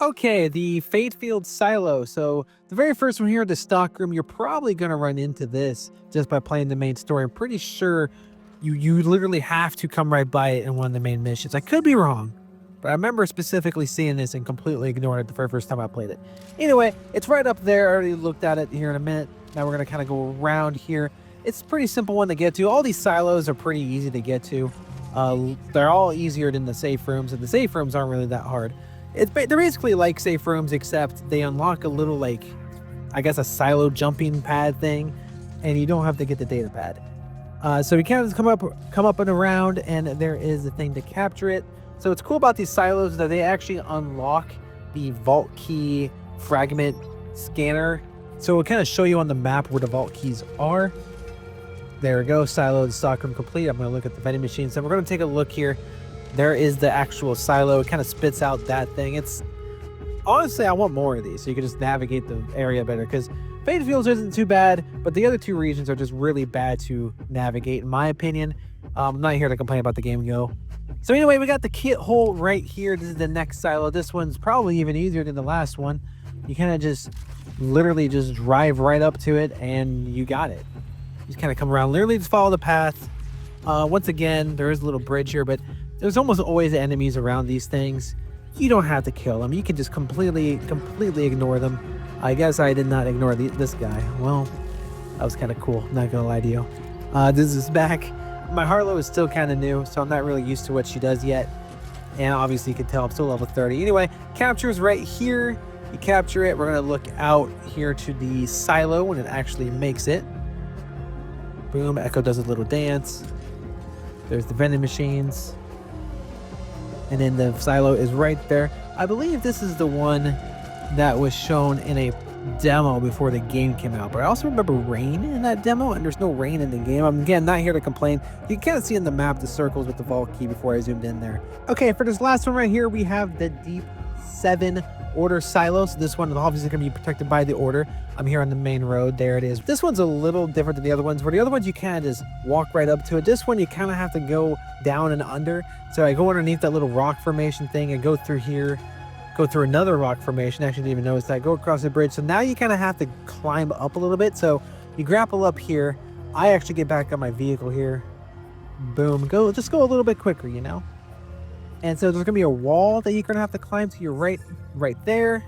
Okay, the Fate Field Silo. So the very first one here, the stock room, you're probably gonna run into this just by playing the main story. I'm pretty sure you literally have to come right by it in one of the main missions. I could be wrong, but I remember specifically seeing this and completely ignored it the very first time I played it. Anyway, it's right up there. I already looked at it here in a minute. Now we're gonna kind of go around here. It's a pretty simple one to get to. All these silos are pretty easy to get to. They're all easier than the safe rooms, and the safe rooms aren't really that hard. They're basically like safe rooms, except they unlock a little, like, I guess a silo jumping pad thing, and you don't have to get the data pad. So we can come up and around, and there is a thing to capture it. So what's cool about these silos is that they actually unlock the vault key fragment scanner. So it'll kind of show you on the map where the vault keys are. There we go, silo, the stockroom complete. I'm going to look at the vending machine. So we're going to take a look here. There is the actual silo. It kind of spits out that thing. It's honestly, I want more of these so you can just navigate the area better, because Fate Fields isn't too bad, but the other two regions are just really bad to navigate, in my opinion. I'm not here to complain about the game, Go. So anyway, we got the kit hole right here. This is the next silo. This one's probably even easier than the last one. You kind of just literally just drive right up to it and you got it. You just kind of come around, literally just follow the path. Once again, there is a little bridge here, but there's almost always enemies around these things. You don't have to kill them. You can just completely ignore them. I guess I did not ignore this guy. Well, that was kind of cool, not gonna lie to you. This is back. My Harlow is still kind of new, so I'm not really used to what she does yet. And obviously you can tell I'm still level 30. Anyway, capture's right here. You capture it. We're gonna look out here to the silo when it actually makes it. Boom, Echo does a little dance. There's the vending machines. And then the silo is right there. I believe this is the one that was shown in a demo before the game came out, but I also remember rain in that demo, and there's no rain in the game. I'm, again, not here to complain. You can kind of see in the map the circles with the vault key before I zoomed in there. Okay, for this last one right here, we have the Deep 7 Order silo. So this one is obviously going to be protected by the Order. I'm here on the main road. There it is. This one's a little different than the other ones, where the other ones you kind of just walk right up to it. This one you kind of have to go down and under. So I go underneath that little rock formation thing and go through here, go through another rock formation. Actually didn't even notice that. Go across the bridge. So now you kind of have to climb up a little bit. So you grapple up here. I actually get back on my vehicle here. Boom. Just go a little bit quicker, you know? And so there's gonna be a wall that you're gonna have to climb to your right there.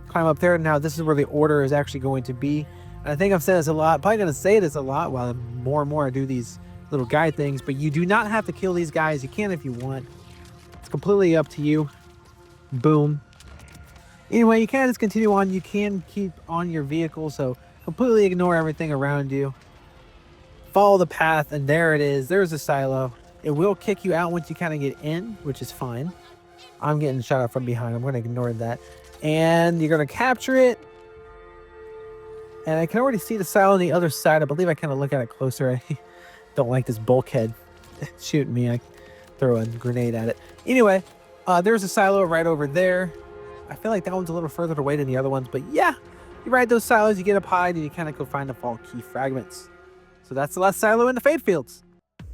Climb up there. Now this is where the Order is actually going to be. And I think I've said this a lot. Probably gonna say this a lot while more and more I do these little guide things, but you do not have to kill these guys. You can if you want. It's completely up to you. Boom. Anyway, you can just continue on. You can keep on your vehicle, so completely ignore everything around you. Follow the path, and there it is. There's a silo. It will kick you out once you kind of get in, which is fine. I'm getting shot at from behind. I'm going to ignore that. And you're going to capture it. And I can already see the silo on the other side. I believe I kind of look at it closer. I don't like this bulkhead shooting me. I throw a grenade at it. Anyway, there's a silo right over there. I feel like that one's a little further away than the other ones. But yeah, you ride those silos, you get up high, and you kind of go find the vault key fragments. So that's the last silo in the Fate Fields.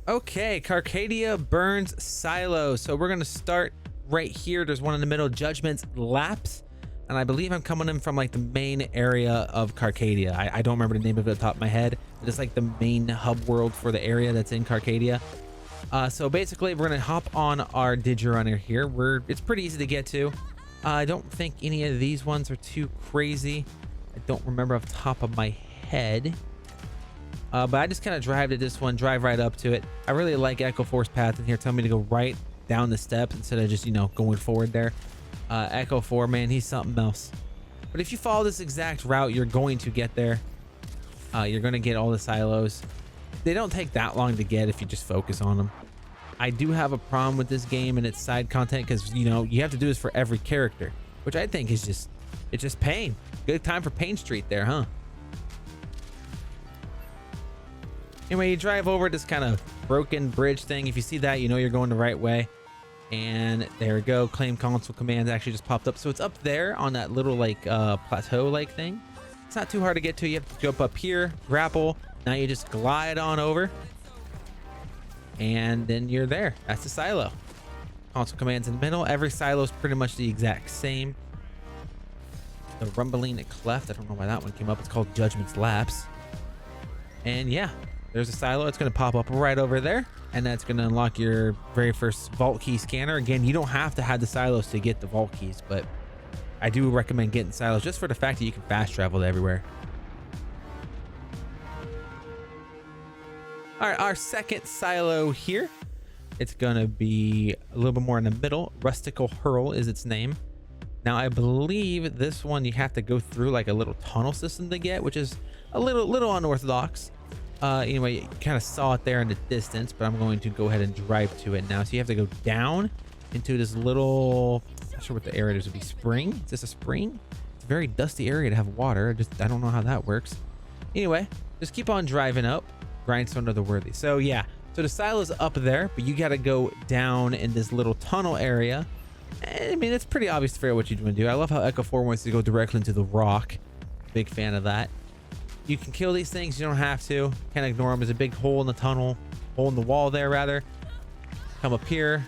Okay, Carcadia Burns Silo. So we're going to start right here. There's one in the middle, Judgment's Lapse. And I believe I'm coming in from like the main area of Carcadia. I don't remember the name of it at the top of my head. It's like the main hub world for the area that's in Carcadia. So basically we're going to hop on our Digirunner here. It's pretty easy to get to. I don't think any of these ones are too crazy. I don't remember off the top of my head. But I just kind of drive to this one, drive right up to it. I really like Echo Force path in here. Tell me to go right down the steps instead of just, going forward there. Echo 4, man, he's something else. But if you follow this exact route, you're going to get there. You're going to get all the silos. They don't take that long to get if you just focus on them. I do have a problem with this game and its side content because, you have to do this for every character, which I think is just pain. Good time for Pain Street there, huh? Anyway, you drive over this kind of broken bridge thing. If you see that, you're going the right way. And there we go. Claim console command actually just popped up. So it's up there on that little plateau thing. It's not too hard to get to. You have to jump up here, grapple. Now you just glide on over. And then you're there. That's the silo. Console commands in the middle. Every silo is pretty much the exact same. The rumbling cleft. I don't know why that one came up. It's called Judgment's Lapse. And yeah, there's a silo. It's going to pop up right over there. And that's going to unlock your very first vault key scanner. Again, you don't have to have the silos to get the vault keys, but I do recommend getting silos just for the fact that you can fast travel to everywhere. All right, our second silo here. It's going to be a little bit more in the middle. Rustical Hurl is its name. Now, I believe this one you have to go through like a little tunnel system to get, which is a little unorthodox. Anyway, you kind of saw it there in the distance, but I'm going to go ahead and drive to it now. So you have to go down into this little, I'm not sure what the area is. Would be spring. Is this a spring? It's a very dusty area to have water. I don't know how that works. Anyway, just keep on driving up. Grindstone of the Worthy. So yeah, so the silo is up there, but you got to go down in this little tunnel area. I mean, it's pretty obvious to figure out what you want to do. I love how Echo 4 wants to go directly into the rock. Big fan of that. You can kill these things. You don't have to. Can't ignore them. There's a big hole in the tunnel. Hole in the wall there, rather. Come up here.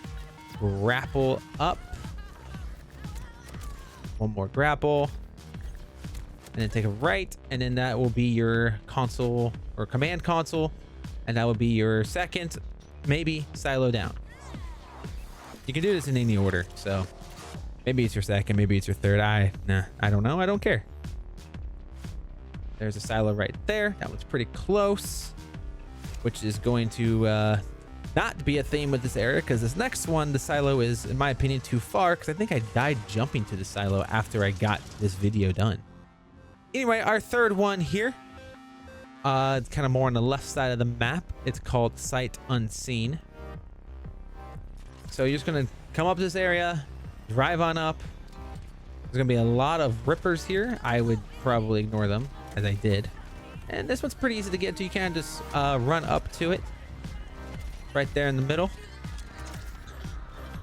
Grapple up. One more grapple. And then take a right. And then that will be your console or command console. And that will be your second, maybe, silo down. You can do this in any order, so maybe it's your second, maybe it's your third. I don't know. I don't care. There's a silo right there. That one's pretty close, which is going to not be a theme with this area because this next one, the silo is, in my opinion, too far because I think I died jumping to the silo after I got this video done. Anyway, our third one here, it's kind of more on the left side of the map. It's called Sight Unseen. So you're just going to come up this area, drive on up. There's going to be a lot of rippers here. I would probably ignore them, as I did. And this one's pretty easy to get to. You can just run up to it. Right there in the middle.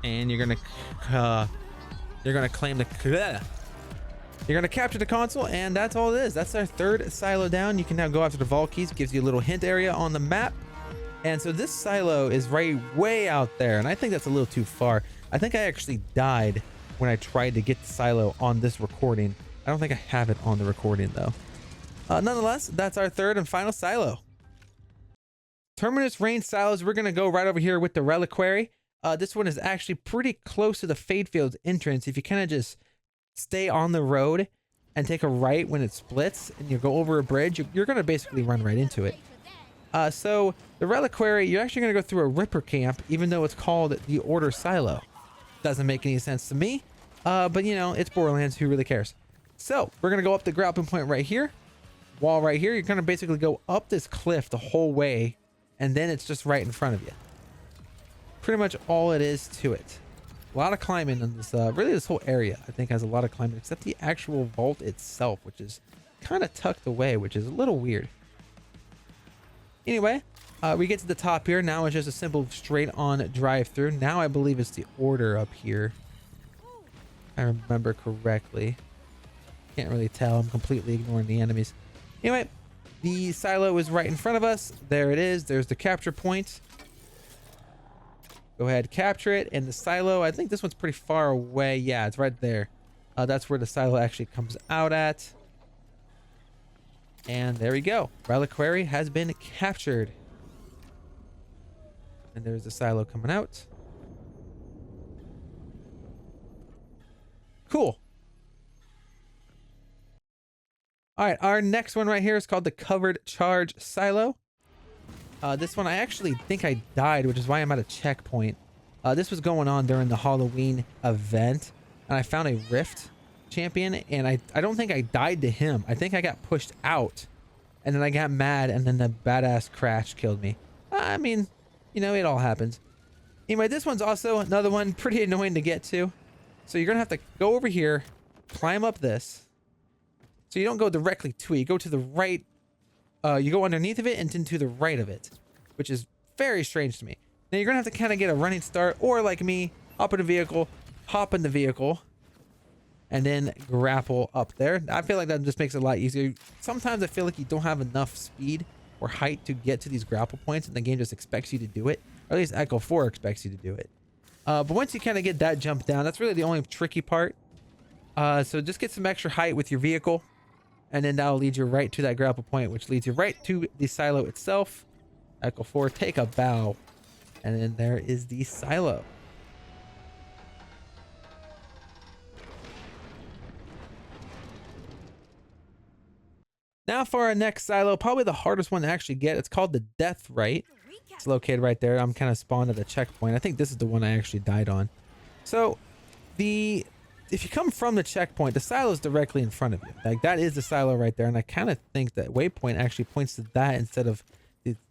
And you're going to claim the... You're going to capture the console, and that's all it is. That's our third silo down. You can now go after the vault keys. Gives you a little hint area on the map. And so this silo is right way out there, and I think that's a little too far. I think I actually died when I tried to get the silo on this recording. I don't think I have it on the recording, though. Nonetheless, that's our third and final silo. Terminus range silos, we're going to go right over here with the Reliquary. This one is actually pretty close to the Fade Fields entrance. If you kind of just stay on the road and take a right when it splits and you go over a bridge, you're going to basically run right into it. So the Reliquary, you're actually going to go through a Ripper camp, even though it's called the Order Silo. Doesn't make any sense to me, but you know, it's Borderlands, who really cares? So we're going to go up the grappling point right here, wall right here. You're going to basically go up this cliff the whole way, and then it's just right in front of you. Pretty much all it is to it. A lot of climbing in this, really this whole area, I think, has a lot of climbing, except the actual vault itself, which is kind of tucked away, which is a little weird. Anyway, we get to the top here. Now it's just a simple straight on drive through. Now I believe it's the order up here. If I remember correctly. Can't really tell. I'm completely ignoring the enemies. Anyway, the silo is right in front of us. There it is. There's the capture point. Go ahead, capture it. And the silo, I think this one's pretty far away. Yeah, it's right there. That's where the silo actually comes out at. And there we go. Reliquary has been captured. And there's the silo coming out. Cool. All right, our next one right here is called the Covered Charge Silo. This one, I actually think I died, which is why I'm at a checkpoint. This was going on during the Halloween event, and I found a Rift champion, and I don't think I died to him. I think I got pushed out, and then I got mad, and then the badass crash killed me. I mean, you know, it all happens. Anyway, this one's also another one pretty annoying to get to. So you're gonna have to go over here, climb up this. So you don't go directly to it, you go to the right, you go underneath of it and then to the right of it, which is very strange to me. Now you're gonna have to kind of get a running start, or like me, hop in a vehicle, hop in the vehicle, and then grapple up there. I feel like that just makes it a lot easier. Sometimes I feel like you don't have enough speed or height to get to these grapple points, and the game just expects you to do it. Or at least Echo 4 expects you to do it. But once you kind of get that jump down, that's really the only tricky part. So just get some extra height with your vehicle, and then that'll lead you right to that grapple point, which leads you right to the silo itself. Echo 4, take a bow. And then there is the silo. Now for our next silo, probably the hardest one to actually get. It's called the Death Right. It's located right there. I'm kind of spawned at a checkpoint. I think this is the one I actually died on. So if you come from the checkpoint, the silo is directly in front of you. Like that is the silo right there. And I kind of think that waypoint actually points to that instead of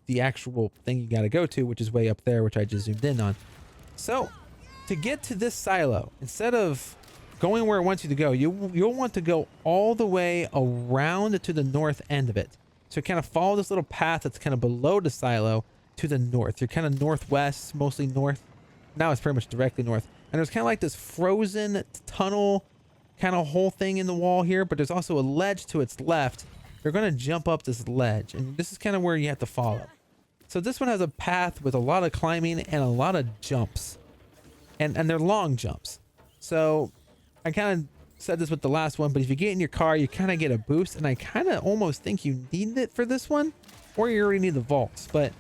the actual thing you got to go to, which is way up there, which I just zoomed in on. So to get to this silo, instead of going where it wants you to go, you'll want to go all the way around to the north end of it. So kind of follow this little path that's kind of below the silo to the north. You're kind of northwest, mostly north. Now it's pretty much directly north. And there's kind of like this frozen tunnel kind of whole thing in the wall here, but there's also a ledge to its left. You're going to jump up this ledge, and this is kind of where you have to follow. So this one has a path with a lot of climbing and a lot of jumps. And they're long jumps. So I kind of said this with the last one, but if you get in your car, you kind of get a boost, and I kind of almost think you need it for this one, or you already need the vaults. But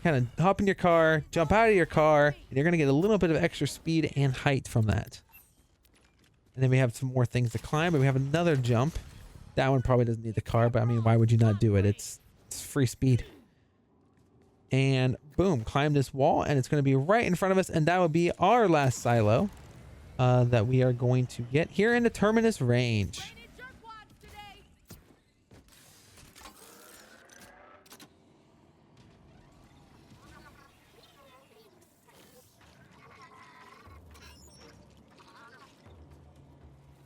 kind of hop in your car, jump out of your car, and you're going to get a little bit of extra speed and height from that. And then we have some more things to climb, but we have another jump. That one probably doesn't need the car, but I mean, why would you not do it? It's free speed. And boom, climb this wall, and it's going to be right in front of us, and that would be our last silo that we are going to get here in the Terminus range.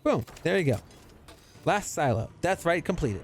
Boom, there you go. Last silo, Death Right completed.